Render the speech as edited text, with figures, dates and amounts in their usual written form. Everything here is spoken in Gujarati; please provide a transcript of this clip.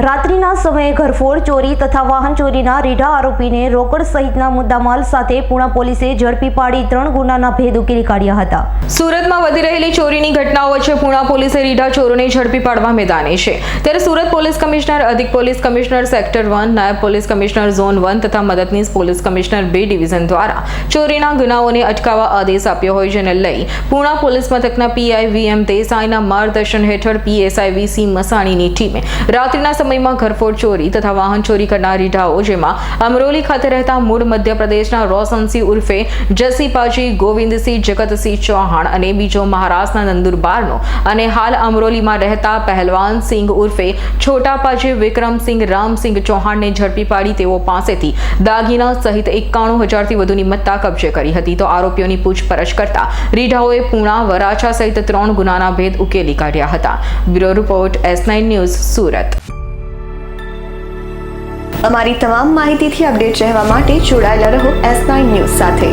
રાત્રિના સમયે ઘરફોડ ચોરી તથા વાહન ચોરીના રીઢા આરોપીને રોકડ સહિતના મુદ્દામાલ સાથે પુણા પોલીસે ઝડપી પાડી 3 ગુનાના ભેદ ઉકેલી કાઢ્યા હતા। સુરતમાં વધી રહેલી ચોરીની ઘટનાઓ વચ્ચે પુણા પોલીસે રીઢા ચોરોને ઝડપી પાડવા મેદાને છે। ત્યારે સુરત પોલીસ કમિશનર, અધિક પોલીસ કમિશનર સેક્ટર 1, નાયબ પોલીસ કમિશનર ઝોન 1 તથા મદદનીશ પોલીસ કમિશનર 2 ડિવિઝન દ્વારા ચોરીના ગુનાઓને અટકાવવા આદેશ આપ્યો હોય, જેને લઈ પુણા પોલીસ મથકના પીઆઈ વીએમ દેસાઈના માર્ગદર્શન હેઠળ પીએસઆઈ વીસી મસાણીની ટીમે રાત્રિના સમયમાં ઘરફોડ ચોરી તથા વાહન ચોરી કરનાર રીઢાઓ, જેમાં અમરોલી ખાતે રહેતા મૂળ મધ્યપ્રદેશના રોશનસિંહ ઉર્ફે જસીપાજી ગોવિંદસિંહ જગતસિંહ ચૌહાણ અને બીજો મહારાષ્ટ્રના નંદુરબારનો અને હાલ અમરોલીમાં રહેતા પહેલવાન સિંહ ઉર્ફે છોટાપાજી વિક્રમસિંહ રામસિંહ ચૌહાણને ઝડપી પાડી તેઓ પાસેથી દાગીના સહિત 91,000થી વધુની મત્તા કબજે કરી હતી। તો આરોપીઓની પૂછપરછ કરતા રીઢાઓએ પુણા, વરાછા સહિત 3 ગુનાના ભેદ ઉકેલી કાઢ્યા હતા। Bureau report S9 news, Surat. અમારી તમામ માહિતીથી અપડેટ રહેવા માટે જોડાયેલા રહો S9 ન્યૂઝ સાથે।